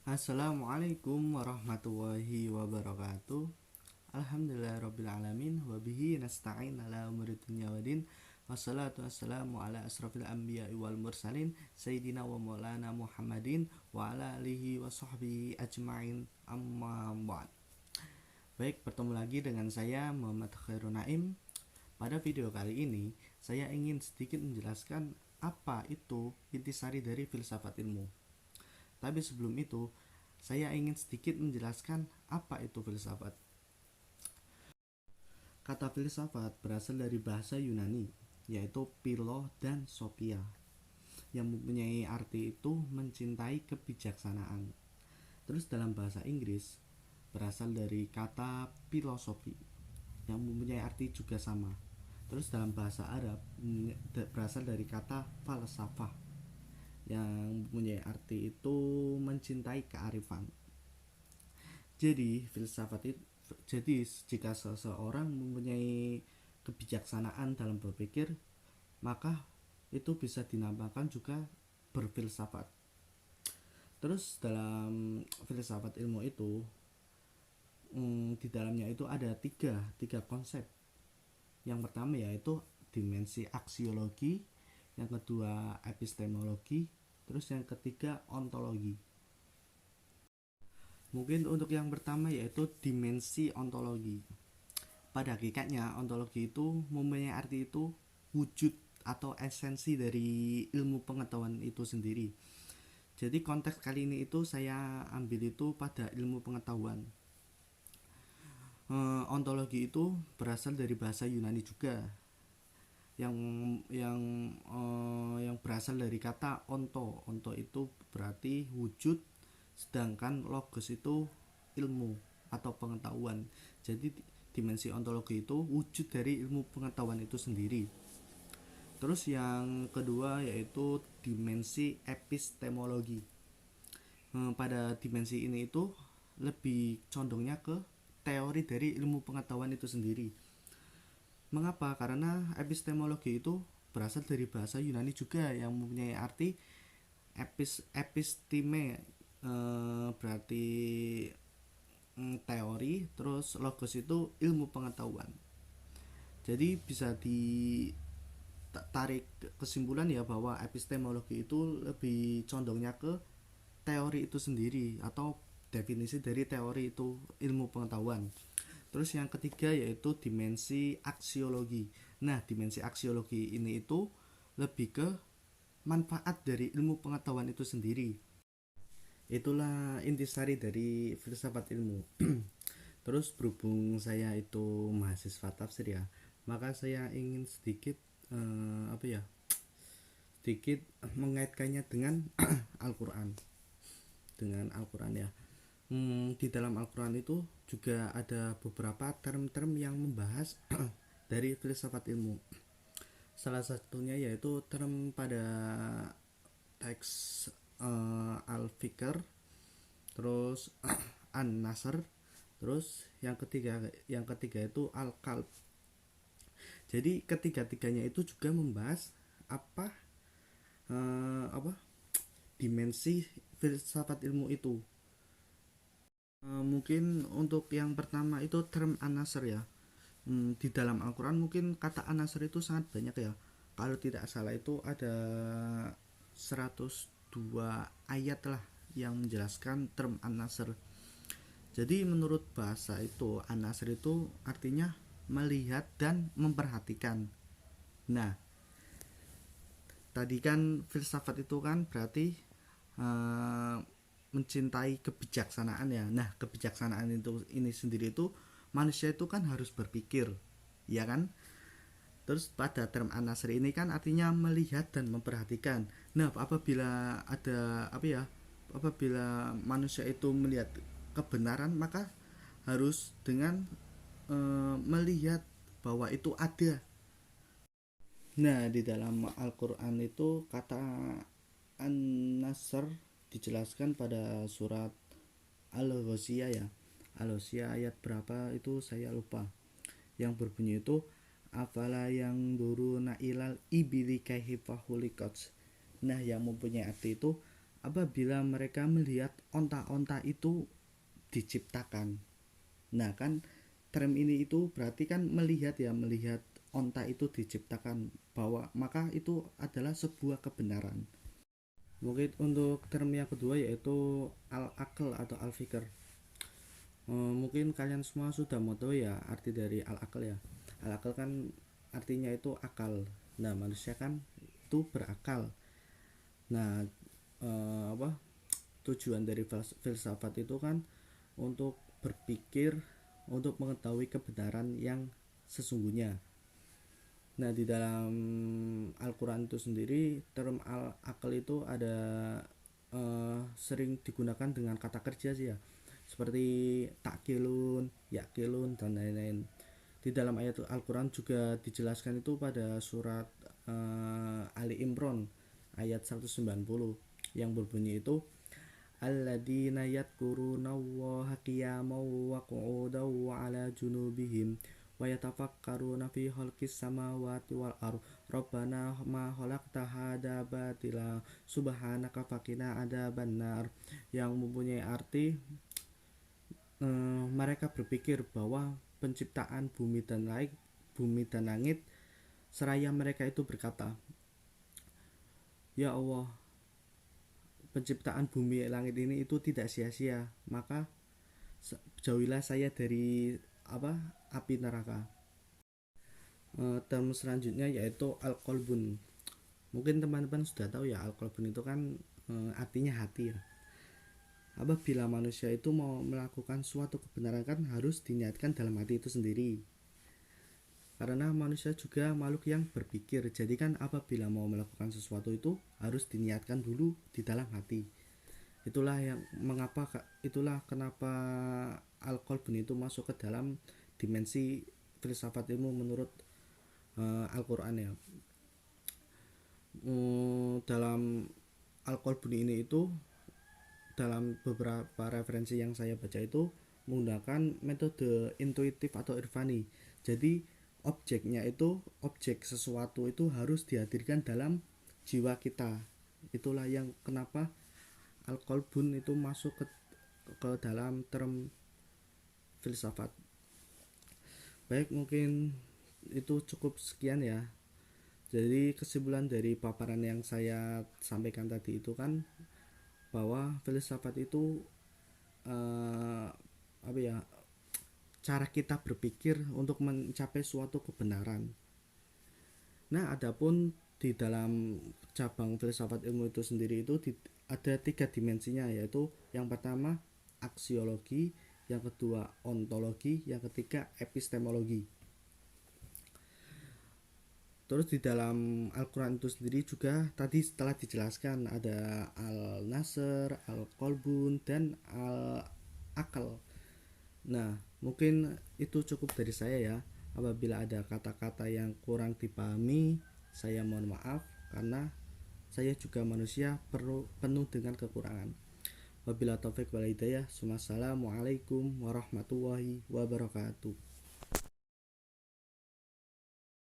Assalamualaikum warahmatullahi wabarakatuh. Alhamdulillahirrabbilalamin. Wabihi nasta'in ala umuri dunya wadin. Wassalatu wassalamu ala asrafil anbiya wal mursalin Sayyidina wa maulana Muhammadin wa ala alihi wa sahbihi ajma'in, amma ba'd. Baik, bertemu lagi dengan saya Muhammad Khairul Naim. Pada video kali ini saya ingin sedikit menjelaskan apa itu intisari dari filsafat ilmu. Tapi sebelum itu, saya ingin sedikit menjelaskan apa itu filsafat. Kata filsafat berasal dari bahasa Yunani, yaitu philo dan sophia, yang mempunyai arti itu mencintai kebijaksanaan. Terus dalam bahasa Inggris berasal dari kata filosofi, yang mempunyai arti juga sama. Terus dalam bahasa Arab berasal dari kata falsafah, yang mempunyai arti itu mencintai kearifan. Jadi jika seseorang mempunyai kebijaksanaan dalam berpikir, maka itu bisa dinamakan juga berfilsafat. Terus dalam filsafat ilmu itu, di dalamnya itu ada tiga konsep. Yang pertama yaitu dimensi aksiologi, yang kedua epistemologi, terus yang ketiga ontologi. Mungkin untuk yang pertama yaitu dimensi ontologi. Pada hakikatnya ontologi itu mempunyai arti itu wujud atau esensi dari ilmu pengetahuan itu sendiri. Jadi konteks kali ini itu saya ambil itu pada ilmu pengetahuan. Ontologi itu berasal dari bahasa Yunani juga, yang yang berasal dari kata onto. Onto itu berarti wujud, sedangkan logos itu ilmu atau pengetahuan. Jadi dimensi ontologi itu wujud dari ilmu pengetahuan itu sendiri. Terus yang kedua yaitu dimensi epistemologi. Pada dimensi ini itu lebih condongnya ke teori dari ilmu pengetahuan itu sendiri. Mengapa? Karena epistemologi itu berasal dari bahasa Yunani juga, yang mempunyai arti episteme, berarti teori, terus logos itu ilmu pengetahuan. Jadi bisa ditarik kesimpulan ya bahwa epistemologi itu lebih condongnya ke teori itu sendiri atau definisi dari teori itu ilmu pengetahuan. Terus yang ketiga yaitu dimensi aksiologi. Nah, dimensi aksiologi ini itu lebih ke manfaat dari ilmu pengetahuan itu sendiri. Itulah intisari dari filsafat ilmu. Terus berhubung saya itu mahasiswa tafsir ya, maka saya ingin sedikit sedikit mengaitkannya dengan Al-Quran. Dengan Al-Quran ya. Di dalam Al-Quran itu juga ada beberapa term-term yang membahas dari filsafat ilmu. Salah satunya yaitu term pada teks Al-Fikr, terus An-Nasr, terus yang ketiga itu Al-Qalb. Jadi ketiga-tiganya itu juga membahas apa dimensi filsafat ilmu itu. Mungkin untuk yang pertama itu term An-Nasr ya. Di dalam Al-Quran mungkin kata An-Nasr itu sangat banyak ya. Kalau tidak salah itu ada 102 ayat lah yang menjelaskan term An-Nasr. Jadi menurut bahasa itu An-Nasr itu artinya melihat dan memperhatikan. Nah, tadi kan filsafat itu kan berarti mencintai kebijaksanaan ya. Nah, kebijaksanaan itu ini sendiri itu manusia itu kan harus berpikir, ya kan? Terus pada term An-Nasr ini kan artinya melihat dan memperhatikan. Nah, apabila manusia itu melihat kebenaran, maka harus dengan melihat bahwa itu ada. Nah, di dalam Al-Quran itu kata An-Nasr dijelaskan pada surat Al-Ghasyiyah ya. Al-Ghasyiyah ayat berapa itu saya lupa. Yang berbunyi itu afala yang duruna ilal ibili kaifa khuliqat. Nah, yang mempunyai arti itu apabila mereka melihat onta-onta itu diciptakan. Nah kan term ini itu berarti kan melihat ya, melihat onta itu diciptakan, bahwa maka itu adalah sebuah kebenaran. Mungkin untuk term yang kedua yaitu al-akal atau al-fikr. Mungkin kalian semua sudah mau tahu ya arti dari al-akal ya. Al-akal kan artinya itu akal. Nah manusia kan itu berakal. Nah apa tujuan dari filsafat itu kan untuk berpikir, untuk mengetahui kebenaran yang sesungguhnya. Nah di dalam Al-Quran itu sendiri term al-akal itu ada sering digunakan dengan kata kerja sih ya, seperti takkilun, yakilun dan lain-lain. Di dalam ayat Al-Quran juga dijelaskan itu pada surat Ali Imran ayat 190 yang berbunyi itu alladzina yadhkurunallaha qiyaman wa qu'udan wa 'ala junubihim wa yatafakkaruna fi khalqis samawati wal ardh rabbana ma khalaqta hadza batila subhanaka faqina adzabannar, yang mempunyai arti mereka berpikir bahwa penciptaan bumi dan langit seraya mereka itu berkata, ya Allah, penciptaan bumi langit ini itu tidak sia-sia, maka jauhilah saya dari api neraka. Term selanjutnya yaitu al-qalbun. Mungkin teman-teman sudah tahu ya, al-qalbun itu kan artinya hati ya. Apabila manusia itu mau melakukan suatu kebenaran kan harus diniatkan dalam hati itu sendiri, karena manusia juga makhluk yang berpikir. Jadi kan apabila mau melakukan sesuatu itu harus diniatkan dulu di dalam hati. Itulah kenapa al-qalbun itu masuk ke dalam dimensi filsafat ilmu menurut Al-Quran ya. Dalam al-qalbun ini itu, dalam beberapa referensi yang saya baca itu menggunakan metode intuitif atau irfani. Jadi objek sesuatu itu harus dihadirkan dalam jiwa kita. Itulah yang kenapa al-qalbun itu masuk ke dalam term filsafat. Baik, mungkin itu cukup sekian ya. Jadi kesimpulan dari paparan yang saya sampaikan tadi itu kan bahwa filsafat itu cara kita berpikir untuk mencapai suatu kebenaran. Nah, adapun di dalam cabang filsafat ilmu itu sendiri itu ada 3 dimensinya, yaitu yang pertama aksiologi, yang kedua ontologi, yang ketiga epistemologi. Terus di dalam Al-Quran itu sendiri juga tadi setelah dijelaskan ada al-nasr, al-qalbun, dan al-akal. Nah, mungkin itu cukup dari saya ya. Apabila ada kata-kata yang kurang dipahami, saya mohon maaf karena saya juga manusia penuh dengan kekurangan. Wabillahi taufik wal hidayah. Wassalamualaikum warahmatullahi wabarakatuh.